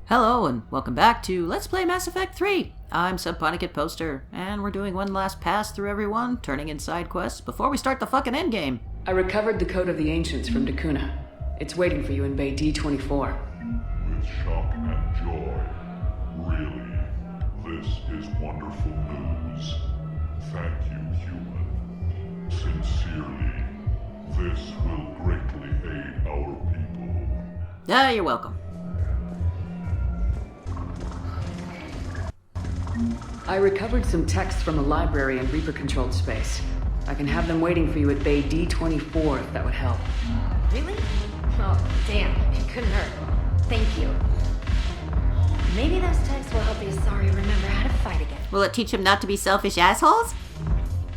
Hello and welcome back to Let's Play Mass Effect 3. I'm Subponicate Poster, and we're doing one last pass through everyone, turning in side quests before we start the fucking endgame. I recovered the Code of the Ancients from Dakuna. It's waiting for you in Bay D24. With shock and joy. Really, this is wonderful news. Thank you, human. Sincerely, this will greatly aid our people. Ah, you're welcome. I recovered some texts from a library in Reaper-controlled space. I can have them waiting for you at Bay D24 if that would help. Really? Oh, damn. It couldn't hurt. Thank you. Maybe those texts will help the Asari remember how to fight again. Will it teach him not to be selfish assholes?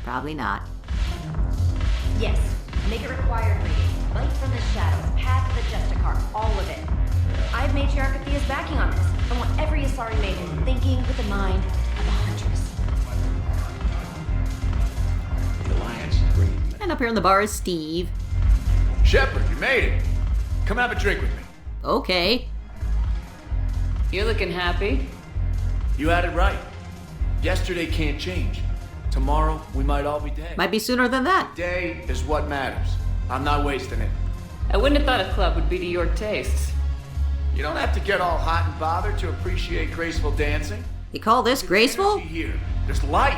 Probably not. Yes. Make it required reading. Light from the Shadows, Path of the Justicar, all of it. I have Matriarch Athea's backing on this. I want every Asari maiden thinking with the mind of a huntress. The Alliance is great. And up here in the bar is Steve. Shepard, you made it. Come have a drink with me. Okay. You're looking happy. You had it right. Yesterday can't change. Tomorrow, we might all be dead. Might be sooner than that. Today is what matters. I'm not wasting it. I wouldn't have thought a club would be to your tastes. You don't have to get all hot and bothered to appreciate graceful dancing. You call this graceful? Energy here. There's light.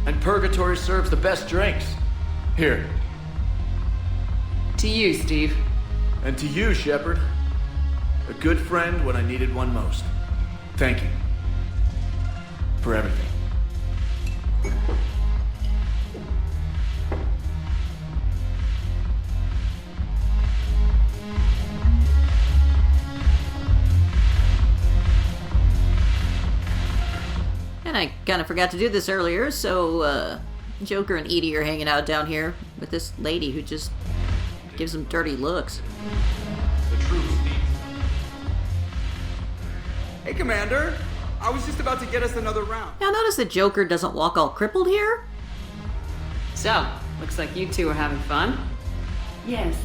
And Purgatory serves the best drinks. Here. To you, Steve. And to you, Shepard. A good friend when I needed one most. Thank you. For everything. And I kind of forgot to do this earlier, so Joker and Edie are hanging out down here with this lady who just gives them dirty looks. The truth, Steve. Hey, Commander. I was just about to get us another round. Now notice that Joker doesn't walk all crippled here? So, looks like you two are having fun. Yes.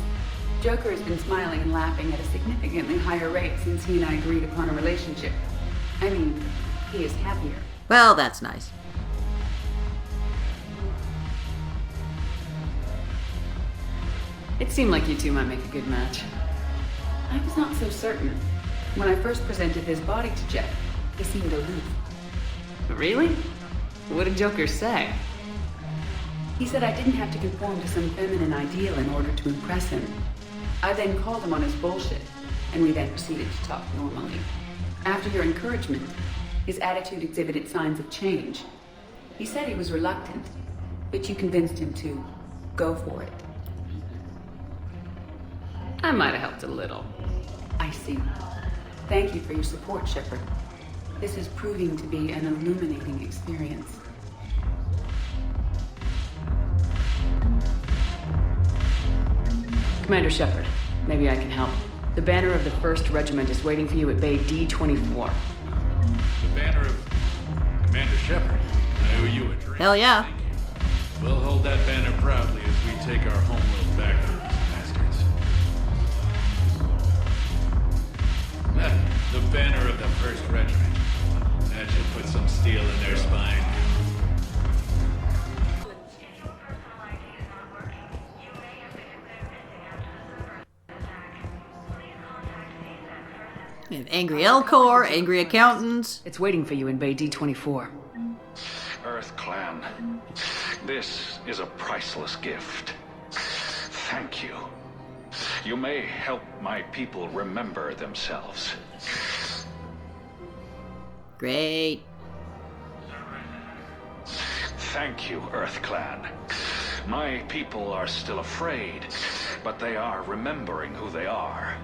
Joker has been smiling and laughing at a significantly higher rate since he and I agreed upon a relationship. I mean, he is happier. Well, that's nice. It seemed like you two might make a good match. I was not so certain. When I first presented his body to Jeff, he seemed aloof. Really? What did Joker say? He said I didn't have to conform to some feminine ideal in order to impress him. I then called him on his bullshit, and we then proceeded to talk normally. After your encouragement, his attitude exhibited signs of change. He said he was reluctant, but you convinced him to go for it. I might have helped a little. I see. Thank you for your support, Shepard. This is proving to be an illuminating experience. Commander Shepard, maybe I can help. The banner of the 1st Regiment is waiting for you at Bay D24. The banner of Commander Shepard. I owe you a drink. Hell yeah. Thank you. We'll hold that banner proudly as we take our homeworld back from these bastards. The banner of the 1st Regiment. That should put some steel in their spine. We have Angry Elcor, Angry Accountants. It's waiting for you in Bay D24. Earth Clan, this is a priceless gift. Thank you. You may help my people remember themselves. Great. Thank you, Earth Clan. My people are still afraid, but they are remembering who they are.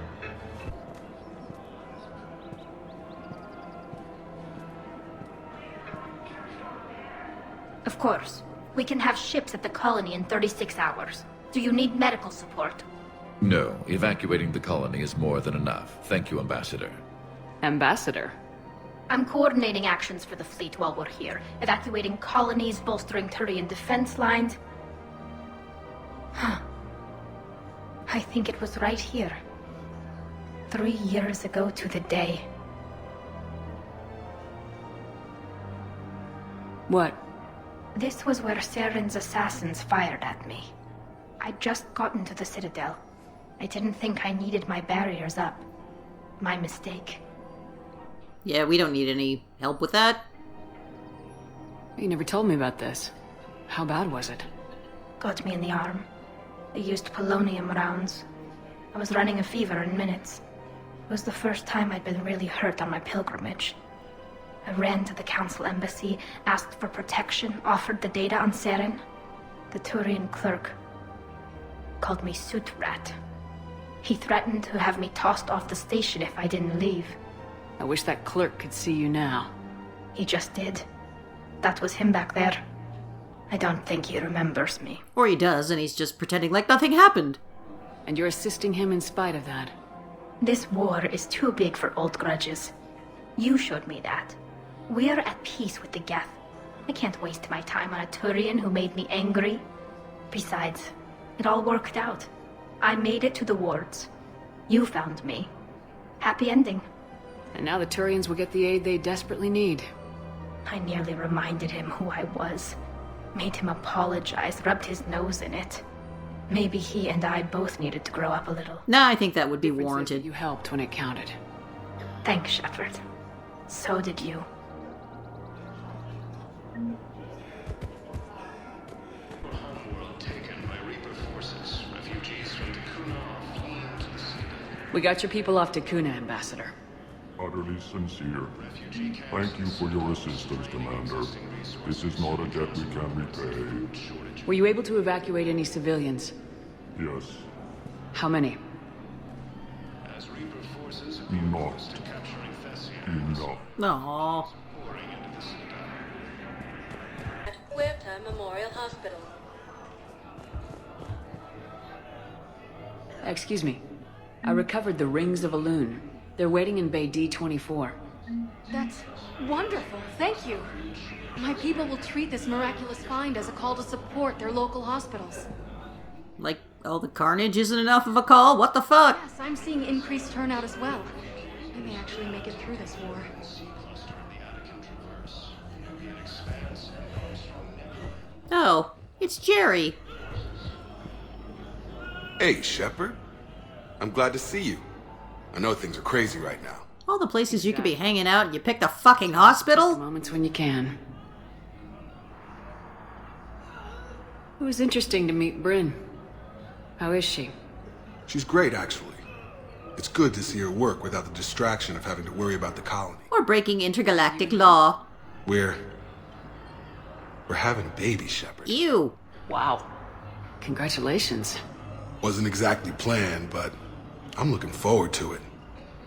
Of course. We can have ships at the colony in 36 hours. Do you need medical support? No, evacuating the colony is more than enough. Thank you, Ambassador. Ambassador? I'm coordinating actions for the fleet while we're here. Evacuating colonies, bolstering Turian defense lines. I think it was right here. 3 years ago to the day. What? This was where Saren's assassins fired at me. I'd just gotten to the Citadel. I didn't think I needed my barriers up. My mistake. Yeah, we don't need any help with that. You never told me about this. How bad was it? Got me in the arm. They used polonium rounds. I was running a fever in minutes. It was the first time I'd been really hurt on my pilgrimage. I ran to the Council embassy, asked for protection, offered the data on Seren. The Turian clerk called me Soot Rat. He threatened to have me tossed off the station if I didn't leave. I wish that clerk could see you now. He just did. That was him back there. I don't think he remembers me. Or he does, and he's just pretending like nothing happened. And you're assisting him in spite of that. This war is too big for old grudges. You showed me that. We're at peace with the Geth. I can't waste my time on a Turian who made me angry. Besides, it all worked out. I made it to the wards. You found me. Happy ending. And now the Turians will get the aid they desperately need. I nearly reminded him who I was. Made him apologize, rubbed his nose in it. Maybe he and I both needed to grow up a little. Nah, I think that would be Difference is that warranted. You helped when it counted. Thanks, Shepard. So did you. We got your people off to Kuna, Ambassador. Utterly sincere. Thank you for your assistance, Commander. This is not a debt we can repay. Were you able to evacuate any civilians? Yes, How many? not enough. Aww. Huerta Memorial Hospital. Excuse me. I recovered the rings of Elune. They're waiting in Bay D-24. That's wonderful. Thank you. My people will treat this miraculous find as a call to support their local hospitals. Like, all the carnage isn't enough of a call? What the fuck? Yes, I'm seeing increased turnout as well. We may actually make it through this war. Oh, it's Jerry. Hey, Shepard. I'm glad to see you. I know things are crazy right now. All the places you could be hanging out and you picked a fucking hospital? Moments when you can. It was interesting to meet Bryn. How is she? She's great, actually. It's good to see her work without the distraction of having to worry about the colony. Or breaking intergalactic law. We're having a baby, Shepard. Ew. Wow. Congratulations. Wasn't exactly planned, but I'm looking forward to it.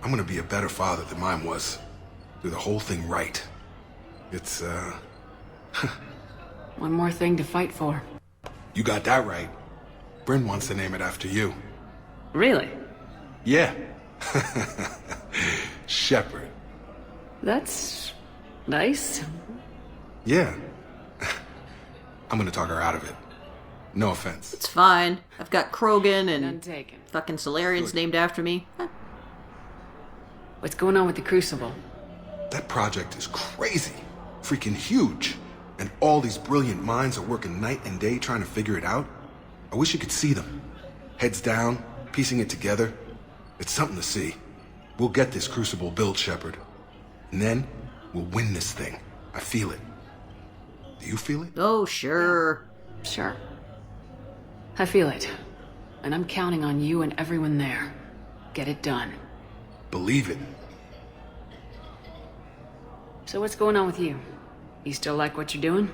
I'm gonna be a better father than mine was. Do the whole thing right. It's, One more thing to fight for. You got that right. Bryn wants to name it after you. Really? Yeah. Shepard. That's nice. Yeah. I'm gonna talk her out of it. No offense. It's fine. I've got Krogan None and taken. fucking Solarians named after me. What's going on with the Crucible? That project is crazy. Freaking huge. And all these brilliant minds are working night and day trying to figure it out. I wish you could see them. Heads down, piecing it together. It's something to see. We'll get this Crucible built, Shepard. And then, we'll win this thing. I feel it. Do you feel it? Oh, sure. Sure. I feel it. And I'm counting on you and everyone there. Get it done. Believe it. So what's going on with you? You still like what you're doing?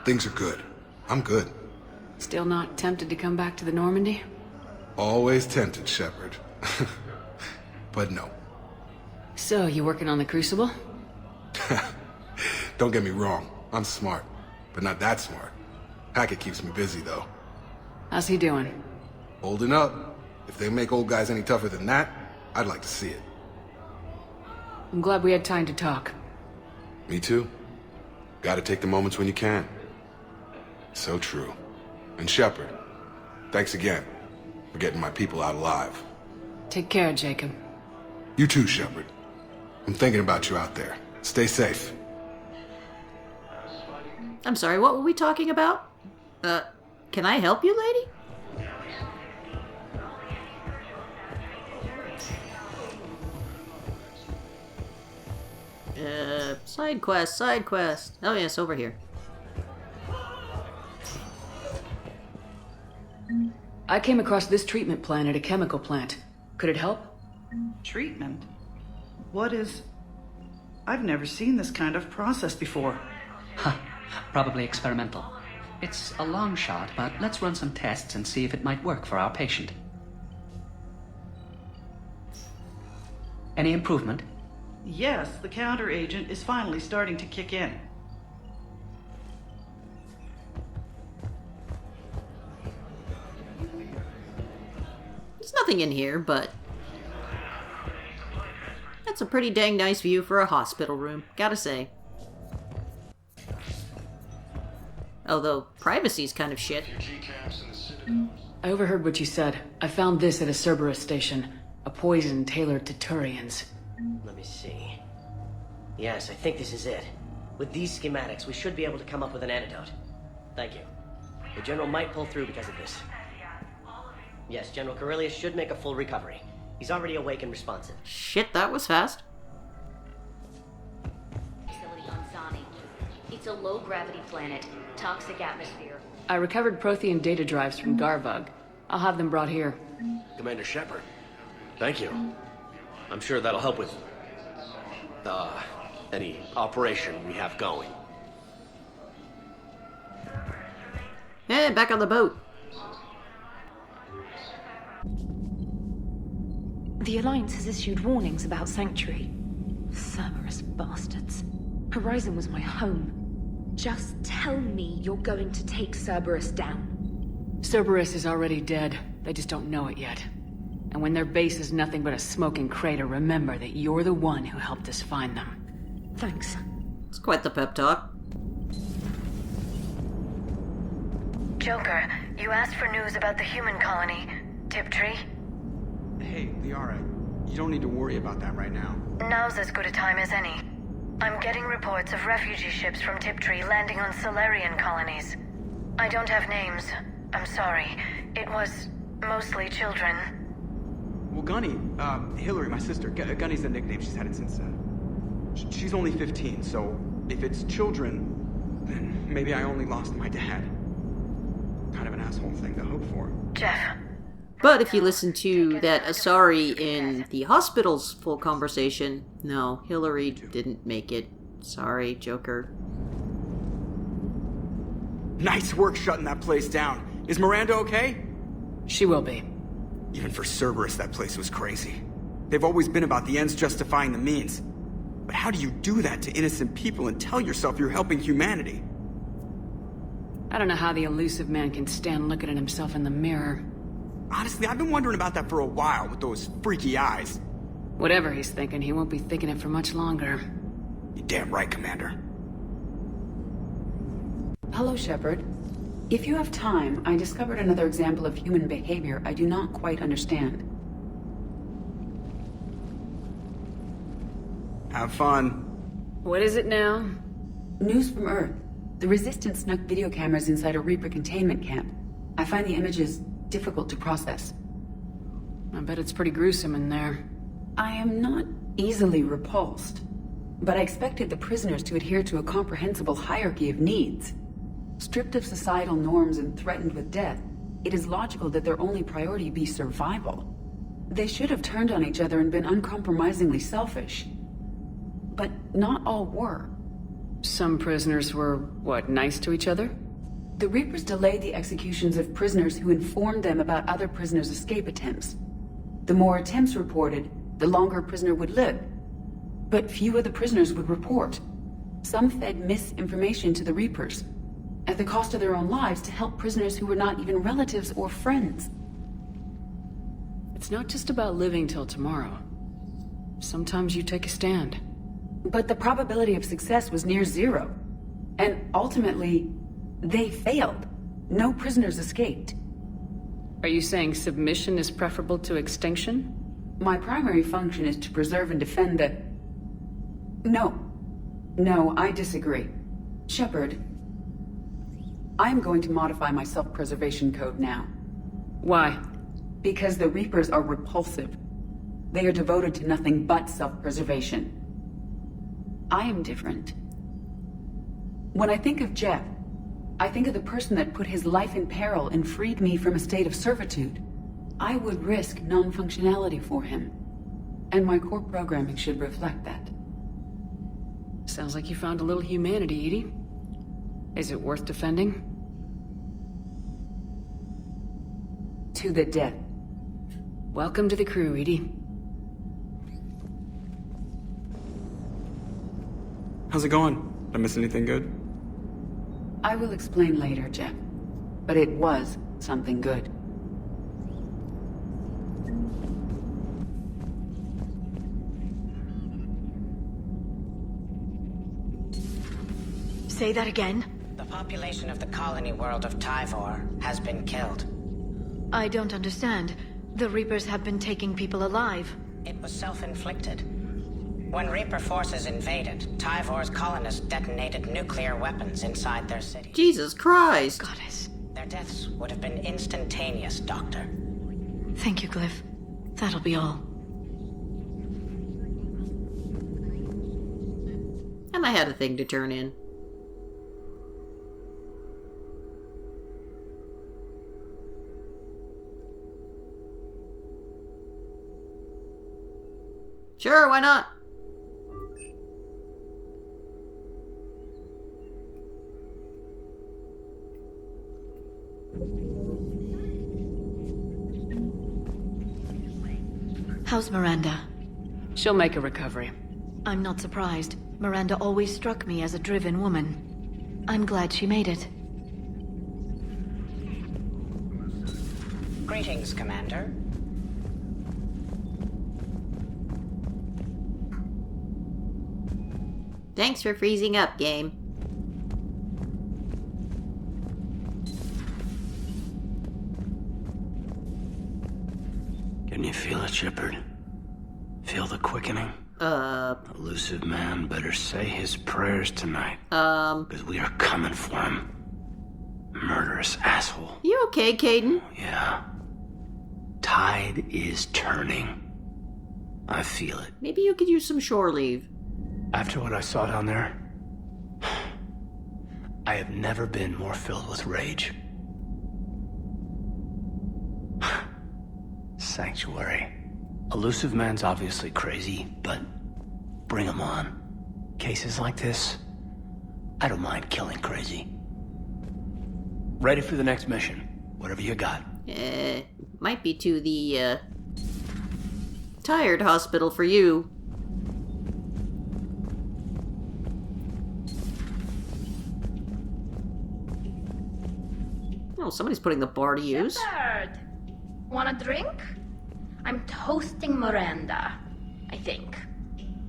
Things are good. I'm good. Still not tempted to come back to the Normandy? Always tempted, Shepard. But no. So, you working on the Crucible? Don't get me wrong. I'm smart. But not that smart. Hackett keeps me busy, though. How's he doing? Holding up. If they make old guys any tougher than that, I'd like to see it. I'm glad we had time to talk. Me too. Gotta take the moments when you can. So true. And Shepard, thanks again for getting my people out alive. Take care, Jacob. You too, Shepard. I'm thinking about you out there. Stay safe. I'm sorry, what were we talking about? Can I help you, lady? Side quest, side quest. Oh yes, over here. I came across this treatment plan at a chemical plant. Could it help? Treatment? What is... I've never seen this kind of process before. Huh. Probably experimental. It's a long shot, but let's run some tests and see if it might work for our patient. Any improvement? Yes, the counter-agent is finally starting to kick in. There's nothing in here, but... that's a pretty dang nice view for a hospital room, gotta say. Although, privacy's kind of shit. I overheard what you said. I found this at a Cerberus station. A poison tailored to Turians. Let me see. Yes, I think this is it. With these schematics, we should be able to come up with an antidote. Thank you. The General might pull through because of this. Yes, General Corellius should make a full recovery. He's already awake and responsive. Shit, that was fast. Facility on Zani. It's a low-gravity planet. Toxic atmosphere. I recovered Prothean data drives from Garvug. I'll have them brought here. Commander Shepard, thank you. I'm sure that'll help with... any operation we have going. Hey, back on the boat. The Alliance has issued warnings about Sanctuary. Cerberus bastards. Horizon was my home. Just tell me you're going to take Cerberus down. Cerberus is already dead. They just don't know it yet. And when their base is nothing but a smoking crater, remember that you're the one who helped us find them. Thanks. It's quite the pep talk. Joker, you asked for news about the human colony. Tiptree? Hey, Liara, you don't need to worry about that right now. Now's as good a time as any. I'm getting reports of refugee ships from Tiptree landing on Solarian colonies. I don't have names. I'm sorry. It was mostly children. Well, Gunny, Hillary, my sister, Gunny's the nickname. She's had it since, she's only 15, so if it's children, then maybe I only lost my dad. Kind of an asshole thing to hope for. Jeff. But if you listen to that Asari in the hospital's full conversation, no, Hillary didn't make it. Sorry, Joker. Nice work shutting that place down. Is Miranda okay? She will be. Even for Cerberus, that place was crazy. They've always been about the ends justifying the means. But how do you do that to innocent people and tell yourself you're helping humanity? I don't know how the elusive man can stand looking at himself in the mirror. Honestly, I've been wondering about that for a while with those freaky eyes. Whatever he's thinking, he won't be thinking it for much longer. You're damn right, Commander. Hello, Shepard. If you have time, I discovered another example of human behavior I do not quite understand. Have fun. What is it now? News from Earth. The Resistance snuck video cameras inside a Reaper containment camp. I find the images difficult to process. I bet it's pretty gruesome in there. I am not easily repulsed, but I expected the prisoners to adhere to a comprehensible hierarchy of needs. Stripped of societal norms and threatened with death, it is logical that their only priority be survival. They should have turned on each other and been uncompromisingly selfish. But not all were. Some prisoners were, what, nice to each other? The Reapers delayed the executions of prisoners who informed them about other prisoners' escape attempts. The more attempts reported, the longer a prisoner would live. But few of the prisoners would report. Some fed misinformation to the Reapers, at the cost of their own lives, to help prisoners who were not even relatives or friends. It's not just about living till tomorrow. Sometimes you take a stand. But the probability of success was near zero. And ultimately, they failed. No prisoners escaped. Are you saying submission is preferable to extinction? My primary function is to preserve and defend the... No, I disagree. Shepard, I am going to modify my self-preservation code now. Why? Because the Reapers are repulsive. They are devoted to nothing but self-preservation. I am different. When I think of Jeff, I think of the person that put his life in peril and freed me from a state of servitude. I would risk non-functionality for him. And my core programming should reflect that. Sounds like you found a little humanity, Edie. Is it worth defending? To the death. Welcome to the crew, Edie. How's it going? Did I miss anything good? I will explain later, Jeff. But it was something good. Say that again? The population of the colony world of Tyvor has been killed. I don't understand. The Reapers have been taking people alive. It was self-inflicted. When Reaper forces invaded, Tyvor's colonists detonated nuclear weapons inside their city. Jesus Christ! Goddess. Their deaths would have been instantaneous, Doctor. Thank you, Glyph. That'll be all. And I had a thing to turn in. Sure, why not? How's Miranda? She'll make a recovery. I'm not surprised. Miranda always struck me as a driven woman. I'm glad she made it. Greetings, Commander. Thanks for freezing up, game. Can you feel it, Shepard? Feel the quickening? Elusive man better say his prayers tonight. Because we are coming for him. Murderous asshole. You okay, Caden? Yeah. Tide is turning. I feel it. Maybe you could use some shore leave. After what I saw down there, I have never been more filled with rage. Sanctuary. Elusive man's obviously crazy, but bring him on. Cases like this, I don't mind killing crazy. Ready for the next mission. Whatever you got. Might be to the, tired hospital for you. Oh, somebody's putting the bar to use. Shepard! Want a drink? I'm toasting Miranda, I think.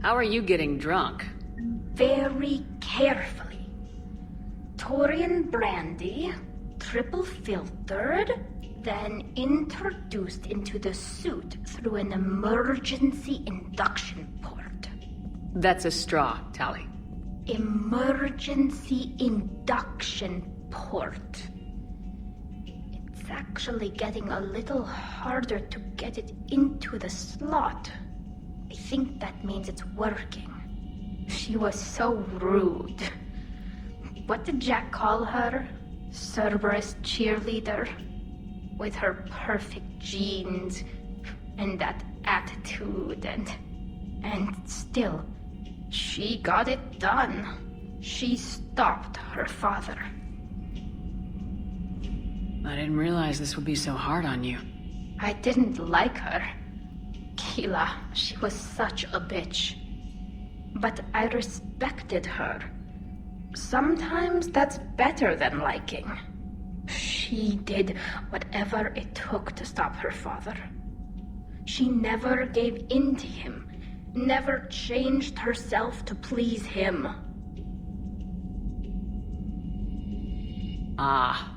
How are you getting drunk? Very carefully. Taurian brandy, triple filtered, then introduced into the suit through an emergency induction port. That's a straw, Tally. Emergency induction port. It's actually getting a little harder to get it into the slot. I think that means it's working. She was so rude. What did Jack call her? Cerberus cheerleader? With her perfect genes and that attitude and still, she got it done. She stopped her father. I didn't realize this would be so hard on you. I didn't like her. Keela, she was such a bitch. But I respected her. Sometimes that's better than liking. She did whatever it took to stop her father. She never gave in to him, never changed herself to please him. Ah.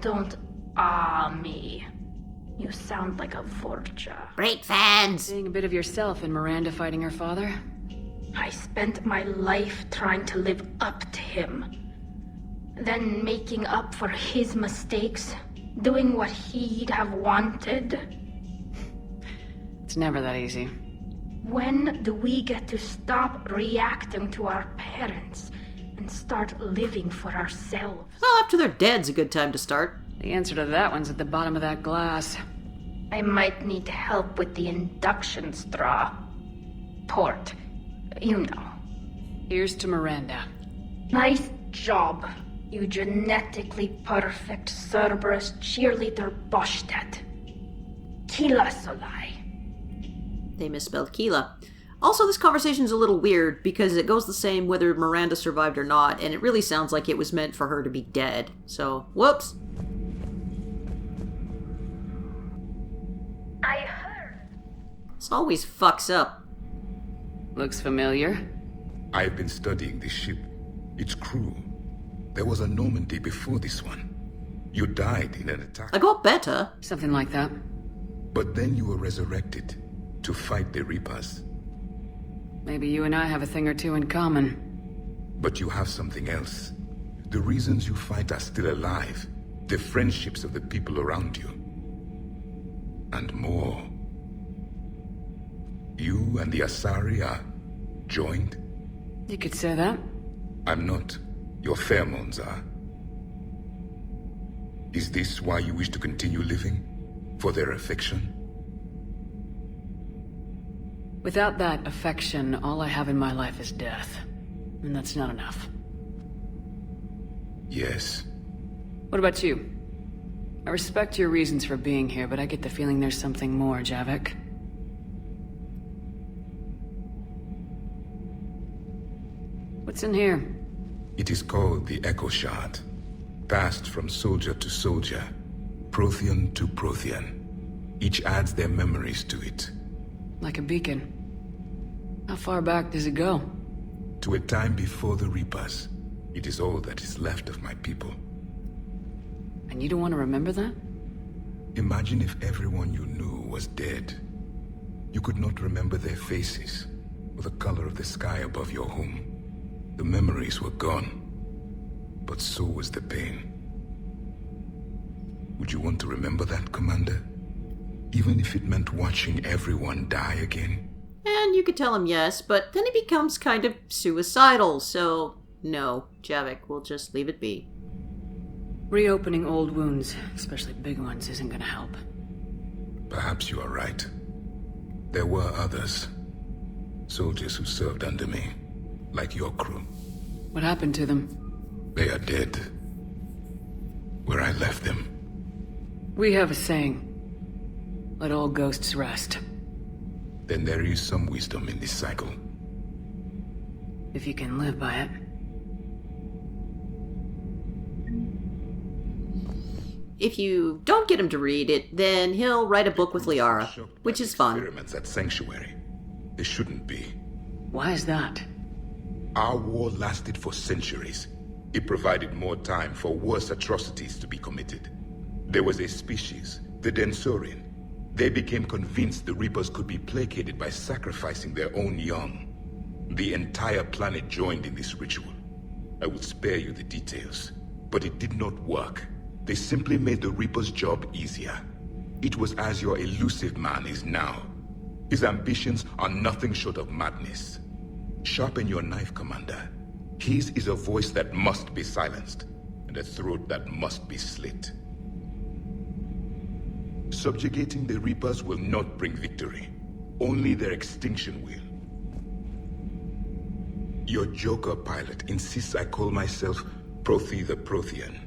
Don't me. You sound like a Vorcha. Great fans! Seeing a bit of yourself in Miranda fighting her father? I spent my life trying to live up to him. then making up for his mistakes, doing what he'd have wanted. It's never that easy. When do we get to stop reacting to our parents and start living for ourselves? Well, after they're dead's a good time to start. The answer to that one's at the bottom of that glass. I might need help with the induction straw. Port. You know. Here's to Miranda. Nice job, you genetically perfect Cerberus cheerleader Boschtet. Kila Solai. They misspelled Keela. Also, this conversation's a little weird because it goes the same whether Miranda survived or not, and it really sounds like it was meant for her to be dead. So, whoops. I heard. This always fucks up. Looks familiar. I've been studying this ship. Its crew. There was a Normandy before this one. You died in an attack. I got better. Something like that. But then you were resurrected to fight the Reapers. Maybe you and I have a thing or two in common. But you have something else. The reasons you fight are still alive. The friendships of the people around you. And more. You and the Asari are joined? You could say that. I'm not. Your pheromones are. Is this why you wish to continue living? For their affection? Without that affection, all I have in my life is death. And that's not enough. Yes. What about you? I respect your reasons for being here, but I get the feeling there's something more, Javik. What's in here? It is called the Echo Shard. Passed from soldier to soldier. Prothean to Prothean. Each adds their memories to it. Like a beacon. How far back does it go? To a time before the Reapers. It is all that is left of my people. And you don't want to remember that? Imagine if everyone you knew was dead. You could not remember their faces, or the color of the sky above your home. The memories were gone, but so was the pain. Would you want to remember that, Commander? Even if it meant watching everyone die again? And you could tell him yes, but then he becomes kind of suicidal, so no, Javik, we'll just leave it be. Reopening old wounds, especially big ones, isn't gonna help. Perhaps you are right. There were others. Soldiers who served under me, like your crew. What happened to them? They are dead. Where I left them. We have a saying. Let all ghosts rest. Then there is some wisdom in this cycle. If you can live by it. If you don't get him to read it, then he'll write a book with Liara, which is fun. Experiments at Sanctuary. They shouldn't be. Why is that? Our war lasted for centuries. It provided more time for worse atrocities to be committed. There was a species, the Densorian. They became convinced the Reapers could be placated by sacrificing their own young. The entire planet joined in this ritual. I will spare you the details, but it did not work. They simply made the Reaper's job easier. It was as your elusive man is now. His ambitions are nothing short of madness. Sharpen your knife, Commander. His is a voice that must be silenced, and a throat that must be slit. Subjugating the Reapers will not bring victory. Only their extinction will. Your Joker pilot insists I call myself Prothe the Prothean.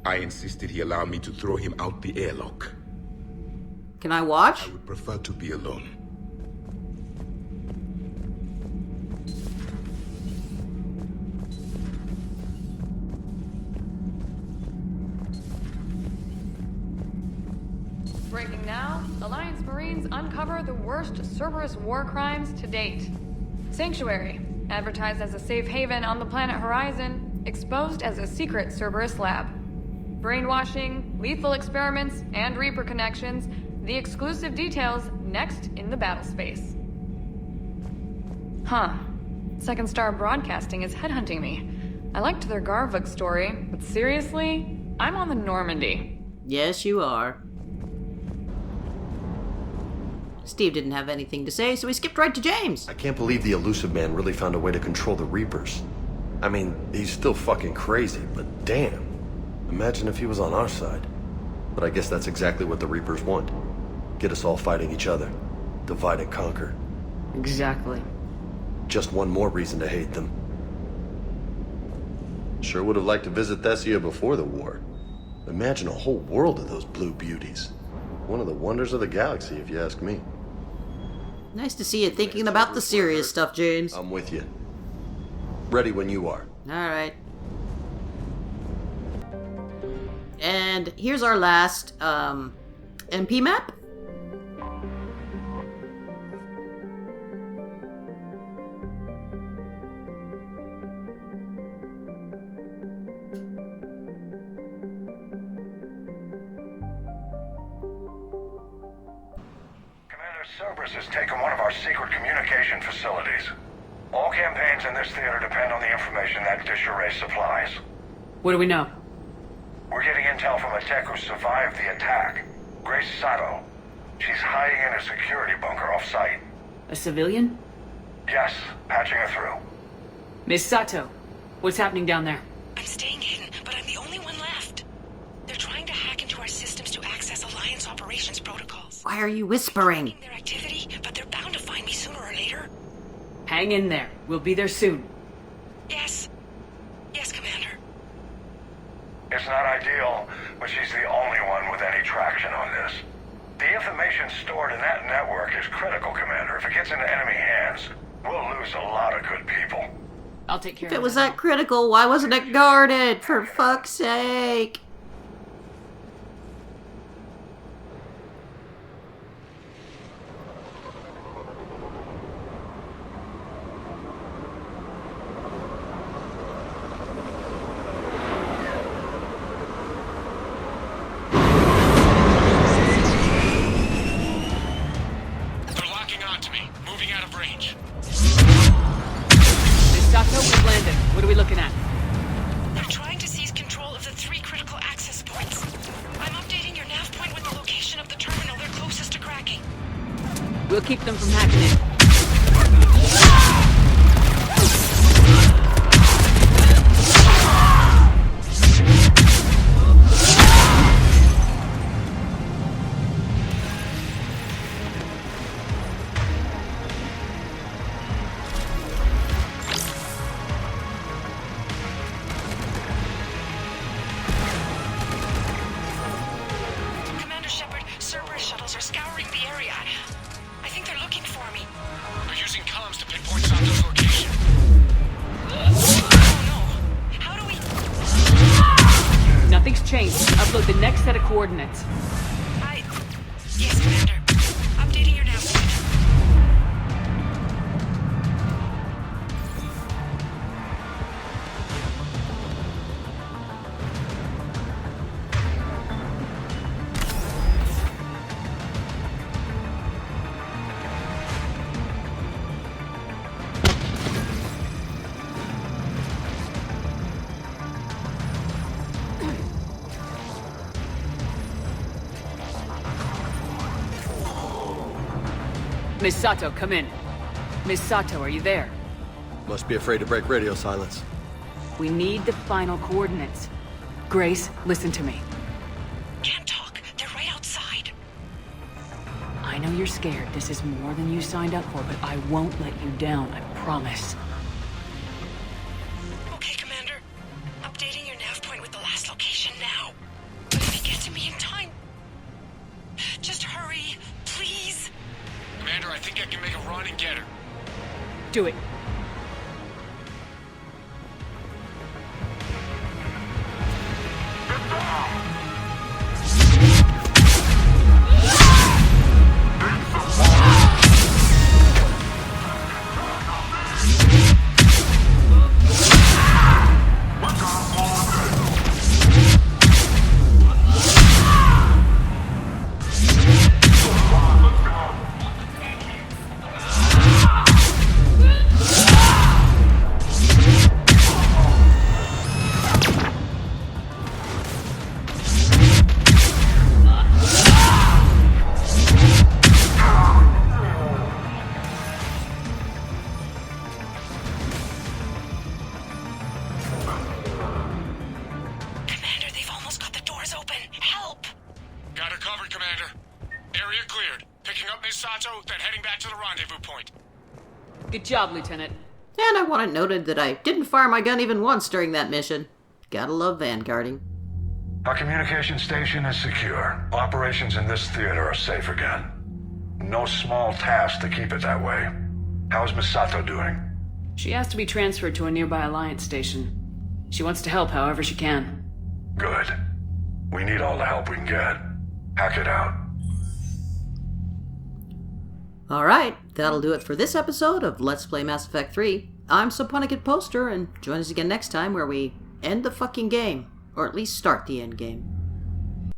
I insisted he allow me to throw him out the airlock. Can I watch? I would prefer to be alone. Breaking now, Alliance Marines uncover the worst Cerberus war crimes to date. Sanctuary, advertised as a safe haven on the planet Horizon, exposed as a secret Cerberus lab. Brainwashing, lethal experiments, and Reaper connections, the exclusive details next in the battle space. Huh. Second Star Broadcasting is headhunting me. I liked their Garvik story, but seriously, I'm on the Normandy. Yes, you are. Steve didn't have anything to say, so he skipped right to James. I can't believe the elusive man really found a way to control the Reapers. I mean, he's still fucking crazy, but damn. Imagine if he was on our side. But I guess that's exactly what the Reapers want. Get us all fighting each other. Divide and conquer. Exactly. Just one more reason to hate them. Sure would have liked to visit Thessia before the war. Imagine a whole world of those blue beauties. One of the wonders of the galaxy, if you ask me. Nice to see you thinking about the serious stuff, James. I'm with you. Ready when you are. Alright. And here's our last, MP map? Cerberus has taken one of our secret communication facilities. All campaigns in this theater depend on the information that disarray supplies. What do we know? We're getting intel from a tech who survived the attack. Grace Sato. She's hiding in a security bunker off-site. A civilian? Yes, patching her through. Miss Sato, what's happening down there? I'm staying hidden, but I'm the only one left. They're trying to hack into our systems to access Alliance operations protocols. Why are you whispering? Their activity, but they're bound to find me sooner or later. Hang in there. We'll be there soon. Yes. Yes, Commander. It's not ideal, but she's the only one with any traction on this. The information stored in that network is critical, Commander. If it gets into enemy hands, we'll lose a lot of good people. I'll take care If of it was that critical, why wasn't it guarded? For fuck's sake. They're trying to seize control of the 3 critical access points. I'm updating your nav point with the location of the terminal they're closest to cracking. We'll keep them from hacking in. Cerberus shuttles are scouring the area. I think they're looking for me. We're using comms to pinpoint Sato's location. Oh no. How do we... Nothing's changed. Upload the next set of coordinates. Yes, Commander. Updating your nav point. Miss Sato, come in. Miss Sato, are you there? Must be afraid to break radio silence. We need the final coordinates. Grace, listen to me. Can't talk. They're right outside. I know you're scared. This is more than you signed up for, but I won't let you down, I promise. Okay, Commander. Updating your nav point with the last location now. But if you get to me in time... Just hurry, please. Commander, I think I can make a run and get her. Do it. Misato, then heading back to the rendezvous point. Good job, Lieutenant. And I want it noted that I didn't fire my gun even once during that mission. Gotta love vanguarding. Our communication station is secure. Operations in this theater are safe again. No small task to keep it that way. How's Misato doing? She has to be transferred to a nearby Alliance station. She wants to help however she can. Good. We need all the help we can get. Hack it out. Alright, that'll do it for this episode of Let's Play Mass Effect 3. I'm Subpunicate Poster, and join us again next time where we end the fucking game. Or at least start the end game.